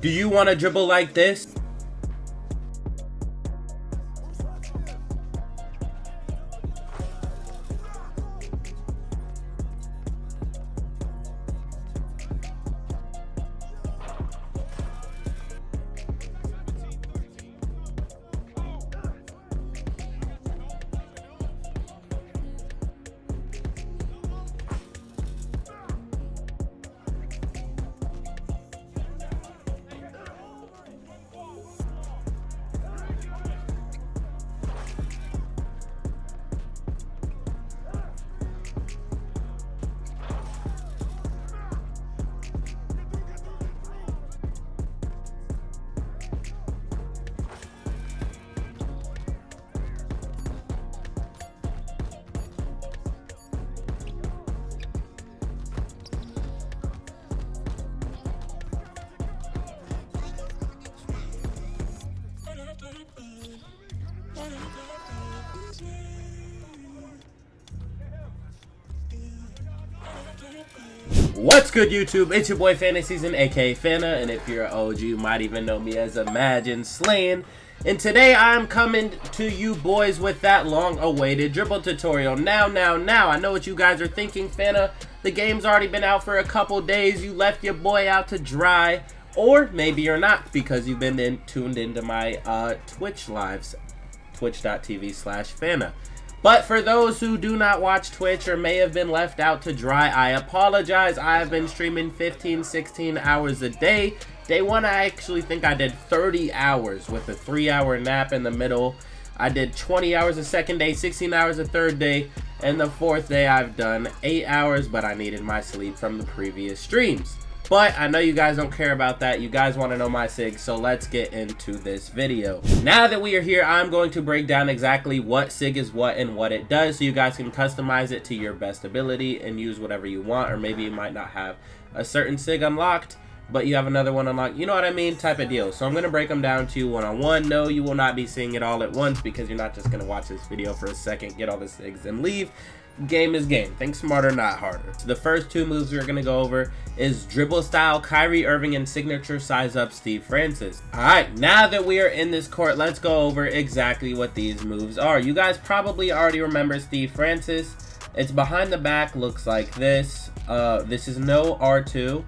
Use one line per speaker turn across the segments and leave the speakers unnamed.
Do you want to dribble like this? What's good, YouTube? It's your boy Fantaseason, aka Fana, and if you're an OG, you might even know me as Imagine Slaying. And today I'm coming to you boys with that long-awaited dribble tutorial. Now, I know what you guys are thinking, Fana. The game's already been out for a couple days. You left your boy out to dry. Or maybe you're not, because you've been tuned into my Twitch lives, twitch.tv/Fana. But for those who do not watch Twitch or may have been left out to dry, I apologize. I have been streaming 15, 16 hours a day. Day one, I actually think I did 30 hours with a 3-hour nap in the middle. I did 20 hours the second day, 16 hours the third day, and the fourth day I've done 8 hours, but I needed my sleep from the previous streams. But I know you guys don't care about that. You guys want to know my SIG, so let's get into this video. Now that we are here, I'm going to break down exactly what SIG is what and what it does, so you guys can customize it to your best ability and use whatever you want. Or maybe you might not have a certain SIG unlocked, but you have another one unlocked. You know what I mean? Type of deal. So I'm going to break them down to you one-on-one. No, you will not be seeing it all at once, because you're not just going to watch this video for a second, get all the SIGs, and leave. Game is game. Think smarter, not harder. So the first two moves we're going to go over is Dribble Style, Kyrie Irving, and Signature Size Up, Steve Francis. Alright, now that we are in this court, let's go over exactly what these moves are. You guys probably already remember Steve Francis. It's behind the back, looks like this. This is no R2,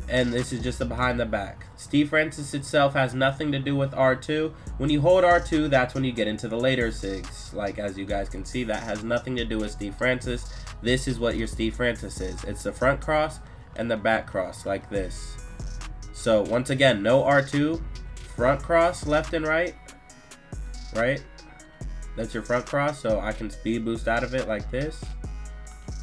and this is just the behind the back. Steve Francis itself has nothing to do with R2. When you hold R2, that's when you get into the later SIGs. Like, as you guys can see, that has nothing to do with Steve Francis. This is what your Steve Francis is. It's the front cross and the back cross, like this. So, once again, no R2. Front cross, left and right. Right? That's your front cross, so I can speed boost out of it like this.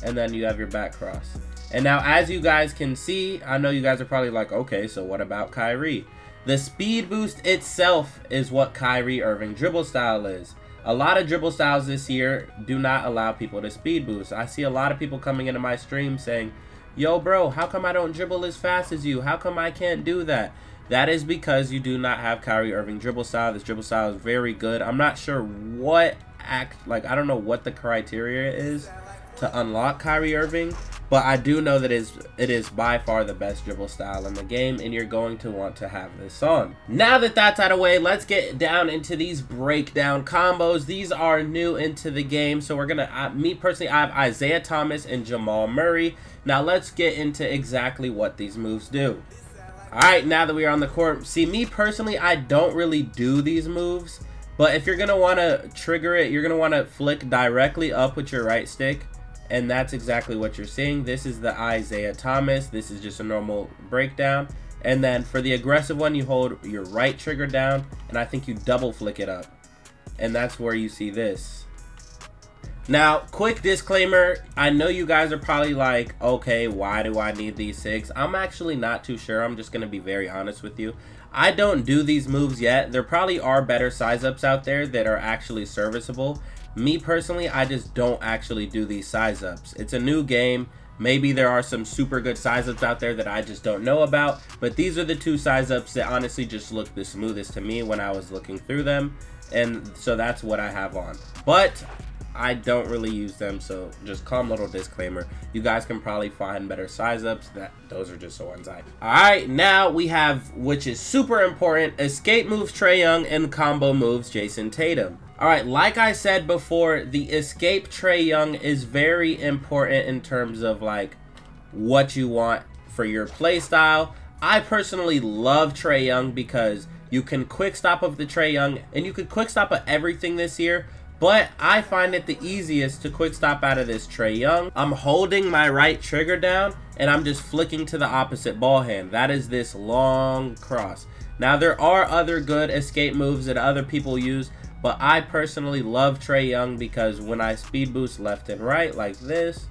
And then you have your back cross. And now, as you guys can see, I know you guys are probably like, okay, so what about Kyrie? The speed boost itself is what Kyrie Irving dribble style is. A lot of dribble styles this year do not allow people to speed boost. I see a lot of people coming into my stream saying, yo bro, how come I don't dribble as fast as you? How come I can't do that? That is because you do not have Kyrie Irving dribble style. This dribble style is very good. I'm not sure what I don't know what the criteria is to unlock Kyrie Irving, but I do know that it is by far the best dribble style in the game, and you're going to want to have this on. Now that that's out of the way, let's get down into these breakdown combos. These are new into the game, so we're gonna, me personally, I have Isaiah Thomas and Jamal Murray. Now let's get into exactly what these moves do. Alright, now that we are on the court, see, me personally, I don't really do these moves, but if you're gonna want to trigger it, you're gonna want to flick directly up with your right stick. And that's exactly what you're seeing. This is the Isaiah Thomas. This is just a normal breakdown. And then for the aggressive one, you hold your right trigger down, and I think you double flick it up. And that's where you see this. Now, quick disclaimer. I know you guys are probably like, okay, why do I need these SIGs? I'm actually not too sure. I'm just going to be very honest with you. I don't do these moves yet. There probably are better size ups out there that are actually serviceable. Me personally, I just don't actually do these size ups. It's a new game. Maybe there are some super good size ups out there that I just don't know about, but these are the two size ups that honestly just look the smoothest to me when I was looking through them, and so that's what I have on. But I don't really use them, so just calm little disclaimer. You guys can probably find better size ups. Those are just the ones I. Alright, now we have, which is super important, escape moves Trae Young and combo moves Jason Tatum. Alright, like I said before, the escape Trae Young is very important in terms of like what you want for your play style. I personally love Trae Young because you can quick stop of the Trae Young, and you could quick stop of everything this year, but I find it the easiest to quick stop out of this Trae Young. I'm holding my right trigger down, and I'm just flicking to the opposite ball hand. That is this long cross. Now, there are other good escape moves that other people use, but I personally love Trae Young because when I speed boost left and right like this,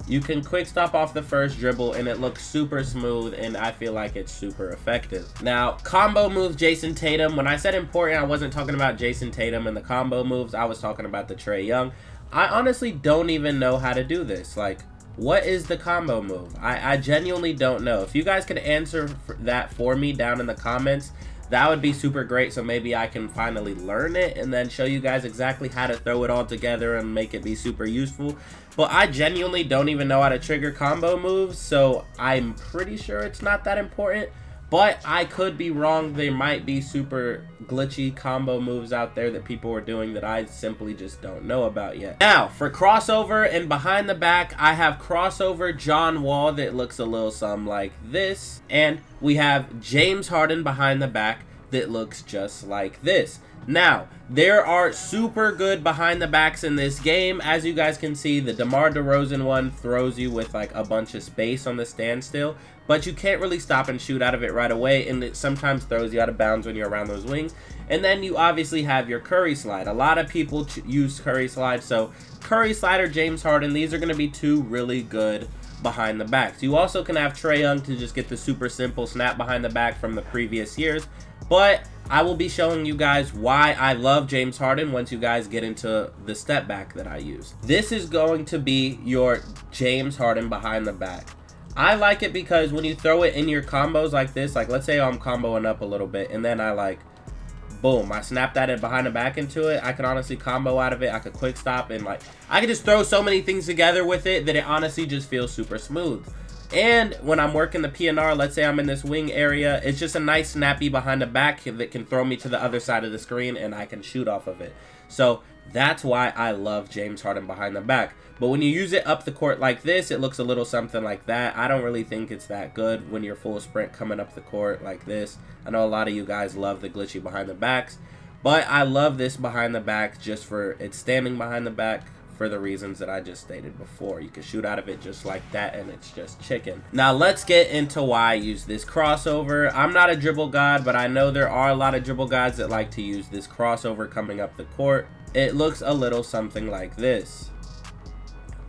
you can quick stop off the first dribble and it looks super smooth, and I feel like it's super effective. Now, combo moves Jason Tatum. When I said important, I wasn't talking about Jason Tatum and the combo moves. I was talking about the Trae Young. I honestly don't even know how to do this. Like, what is the combo move? I genuinely don't know. If you guys could answer that for me down in the comments, that would be super great, so maybe I can finally learn it and then show you guys exactly how to throw it all together and make it be super useful. But I genuinely don't even know how to trigger combo moves, so I'm pretty sure it's not that important. But I could be wrong. There might be super glitchy combo moves out there that people are doing that I simply just don't know about yet. Now, for crossover and behind the back, I have crossover John Wall that looks a little something like this. And we have James Harden behind the back that looks just like this. Now, there are super good behind the backs in this game. As you guys can see, the DeMar DeRozan one throws you with like a bunch of space on the standstill, but you can't really stop and shoot out of it right away, and it sometimes throws you out of bounds when you're around those wings. And then you obviously have your Curry slide. A lot of people use Curry slide, so Curry slide or James Harden, these are going to be two really good behind the backs. You also can have Trae Young to just get the super simple snap behind the back from the previous years, but I will be showing you guys why I love James Harden once you guys get into the step back that I use. This is going to be your James Harden behind the back. I like it because when you throw it in your combos like this, like let's say I'm comboing up a little bit and then I like, boom, I snap that in behind the back into it. I can honestly combo out of it. I could quick stop and like, I can just throw so many things together with it that it honestly just feels super smooth. And when I'm working the PNR, let's say I'm in this wing area, it's just a nice snappy behind the back that can throw me to the other side of the screen and I can shoot off of it. So that's why I love James Harden behind the back. But when you use it up the court like this, it looks a little something like that. I don't really think it's that good when you're full sprint coming up the court like this. I know a lot of you guys love the glitchy behind the backs, but I love this behind the back just for it's standing behind the back for the reasons that I just stated before. You can shoot out of it just like that and it's just chicken. Now let's get into why I use this crossover. I'm not a dribble god, but I know there are a lot of dribble gods that like to use this crossover coming up the court. It looks a little something like this.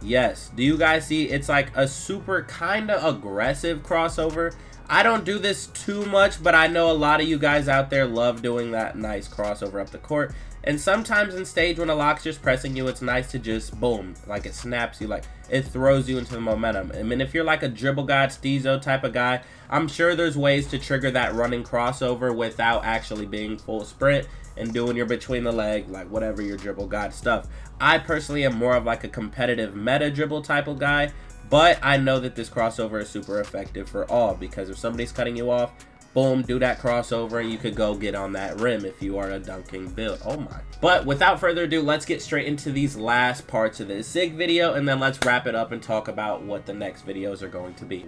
Yes, do you guys see? It's like a super kind of aggressive crossover. I don't do this too much, but I know a lot of you guys out there love doing that nice crossover up the court. And sometimes in stage when a lock's just pressing you, it's nice to just boom, like it snaps you, like it throws you into the momentum. I mean, if you're like a dribble god, Steezo type of guy, I'm sure there's ways to trigger that running crossover without actually being full sprint and doing your between the leg, like whatever your dribble god stuff. I personally am more of like a competitive meta dribble type of guy, but I know that this crossover is super effective for all, because if somebody's cutting you off, boom, do that crossover and you could go get on that rim if you are a dunking build. Oh my. But without further ado, let's get straight into these last parts of this SIG video, and then let's wrap it up and talk about what the next videos are going to be.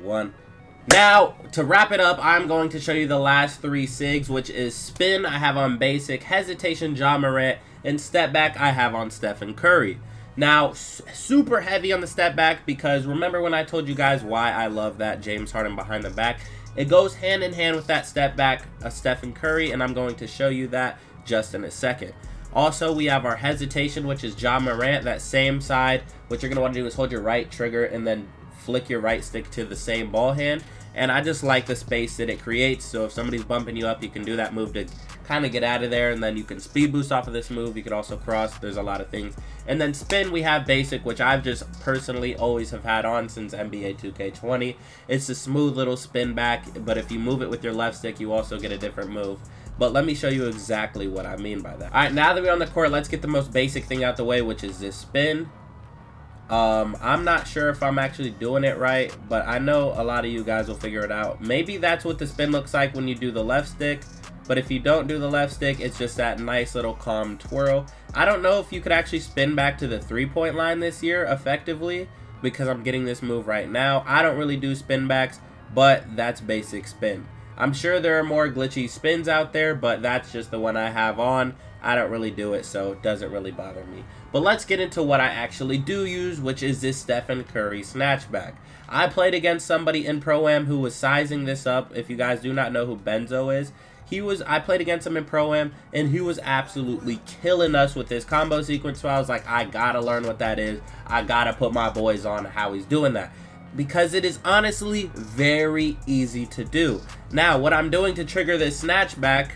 Now, to wrap it up, I'm going to show you the last three SIGs, which is spin, I have on basic, hesitation, Ja Morant, and step back, I have on Stephen Curry. Now, super heavy on the step back, because remember when I told you guys why I love that James Harden behind the back? It goes hand in hand with that step back of Stephen Curry, and I'm going to show you that just in a second. Also, we have our hesitation, which is Ja Morant, that same side. What you're going to want to do is hold your right trigger and then flick your right stick to the same ball hand. And I just like the space that it creates, so if somebody's bumping you up, you can do that move to kind of get out of there, and then you can speed boost off of this move. You could also cross. There's a lot of things. And then spin, we have basic, which I've just personally always have had on since NBA 2K20. It's a smooth little spin back, but if you move it with your left stick, you also get a different move. but let me show you exactly what I mean by that. All right, now that we're on the court, let's get the most basic thing out the way, which is this spin. I'm not sure if I'm actually doing it right, but I know a lot of you guys will figure it out. Maybe that's what the spin looks like when you do the left stick, but if you don't do the left stick, it's just that nice little calm twirl. I don't know if you could actually spin back to the 3-point line this year effectively, because I'm getting this move right now. I don't really do spin backs, but that's basic spin. I'm sure there are more glitchy spins out there, but that's just the one I have on. I don't really do it, so it doesn't really bother me. But let's get into what I actually do use, which is this Stephen Curry snatchback. I played against somebody in Pro-Am who was sizing this up. If you guys do not know who Benzo is, I played against him in Pro-Am, and he was absolutely killing us with this combo sequence. So I was like, I gotta learn what that is. I gotta put my boys on how he's doing that, because it is honestly very easy to do. Now, what I'm doing to trigger this snatchback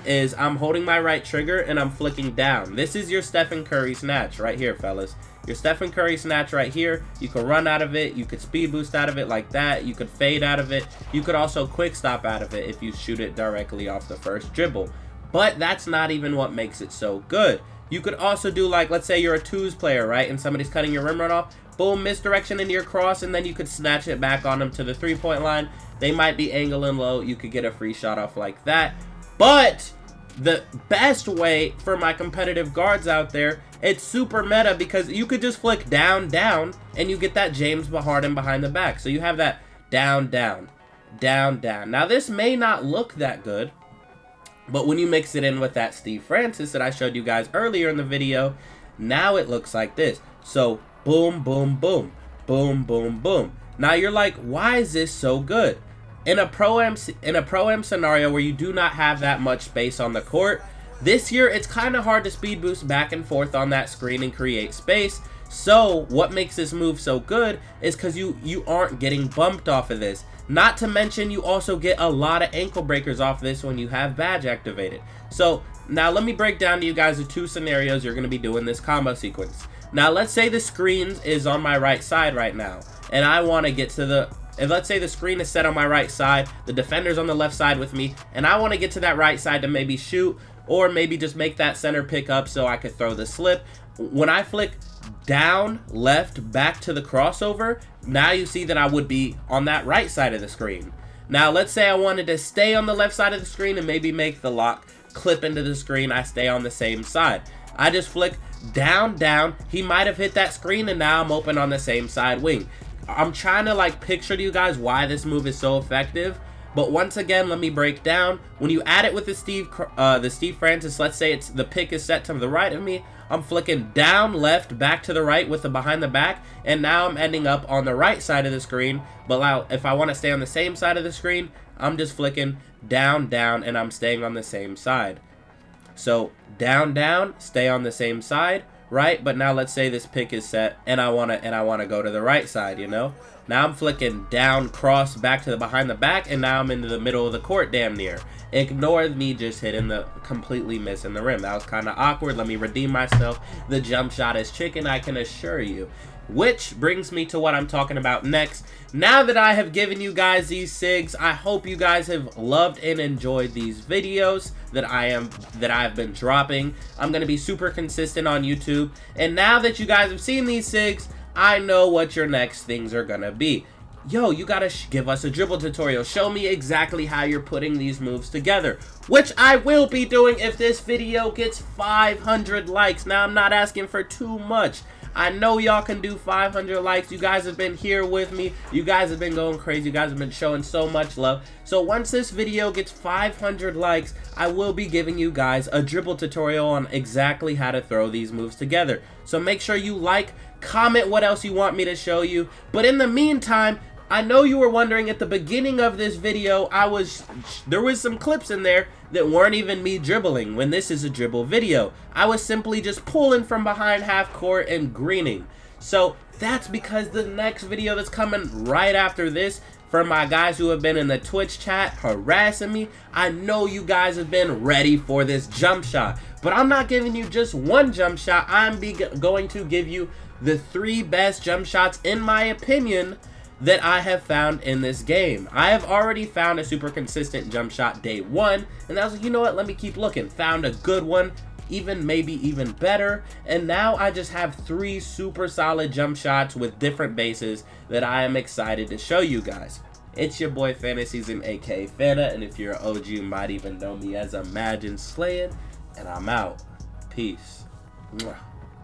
is I'm holding my right trigger and I'm flicking down. This is your Stephen Curry snatch right here, fellas. Your Stephen Curry snatch right here. You can run out of it. You could speed boost out of it like that. You could fade out of it. You could also quick stop out of it if you shoot it directly off the first dribble. But that's not even what makes it so good. You could also do, like, let's say you're a twos player, right? And somebody's cutting your rim run off. Boom, misdirection into your cross, and then you could snatch it back on them to the 3-point line. They might be angling low. You could get a free shot off like that. But the best way for my competitive guards out there, it's super meta, because you could just flick down, down, and you get that James Harden behind the back. So you have that down, down, down, down. Now, this may not look that good, but when you mix it in with that Steve Francis that I showed you guys earlier in the video, now it looks like this. So boom, boom, boom, boom, boom, boom. Now you're like, why is this so good? In a Pro-Am scenario where you do not have that much space on the court, this year it's kind of hard to speed boost back and forth on that screen and create space. So what makes this move so good is because you aren't getting bumped off of this. Not to mention, you also get a lot of ankle breakers off this when you have badge activated. So now let me break down to you guys the 2 scenarios you're going to be doing this combo sequence. Now let's say the screen is on my right side right now, and I want to get to the... If let's say the screen is set on my right side, the defender's on the left side with me, and I want to get to that right side to maybe shoot, or maybe just make that center pick up so I could throw the slip. When I flick down, left, back to the crossover, now you see that I would be on that right side of the screen. Now let's say I wanted to stay on the left side of the screen and maybe make the lock clip into the screen. I stay on the same side. I just flick down, down. He might have hit that screen, and now I'm open on the same side wing. I'm trying to like picture to you guys why this move is so effective. But once again, let me break down. When you add it with the Steve Francis, let's say the pick is set to the right of me. I'm flicking down, left, back to the right with the behind the back, and now I'm ending up on the right side of the screen. But if I want to stay on the same side of the screen, I'm just flicking down, down, and I'm staying on the same side. So down, down, stay on the same side. Right, but now let's say this pick is set and I wanna go to the right side, you know? Now I'm flicking down, cross, back to the behind the back, and now I'm into the middle of the court damn near. Ignore me just hitting completely missing the rim. That was kind of awkward. Let me redeem myself. The jump shot is chicken, I can assure you. Which brings me to what I'm talking about next. Now that I have given you guys these sigs, I hope you guys have loved and enjoyed these videos that I've been dropping. I'm going to be super consistent on YouTube. And now that you guys have seen these sigs, I know what your next things are going to be. Yo, you got to give us a dribble tutorial. Show me exactly how you're putting these moves together, which I will be doing if this video gets 500 likes. Now, I'm not asking for too much. I know y'all can do 500 likes. You guys have been here with me. You guys have been going crazy. You guys have been showing so much love. So once this video gets 500 likes, I will be giving you guys a dribble tutorial on exactly how to throw these moves together. So make sure you like, comment what else you want me to show you. But in the meantime, I know you were wondering at the beginning of this video, there was some clips in there that weren't even me dribbling when this is a dribble video. I was simply just pulling from behind half court and greening. So that's because the next video that's coming right after this, for my guys who have been in the Twitch chat harassing me, I know you guys have been ready for this jump shot. But I'm not giving you just one jump shot. I'm going to give you the 3 best jump shots, in my opinion, that I have found in this game. I have already found a super consistent jump shot day one, and I was like, you know what, let me keep looking. Found a good one, maybe even better, and now I just have 3 super solid jump shots with different bases that I am excited to show you guys. It's your boy Fantasyism, aka Fanta, and if you're an OG, you might even know me as Imagine Slaying, and I'm out. Peace. Mwah.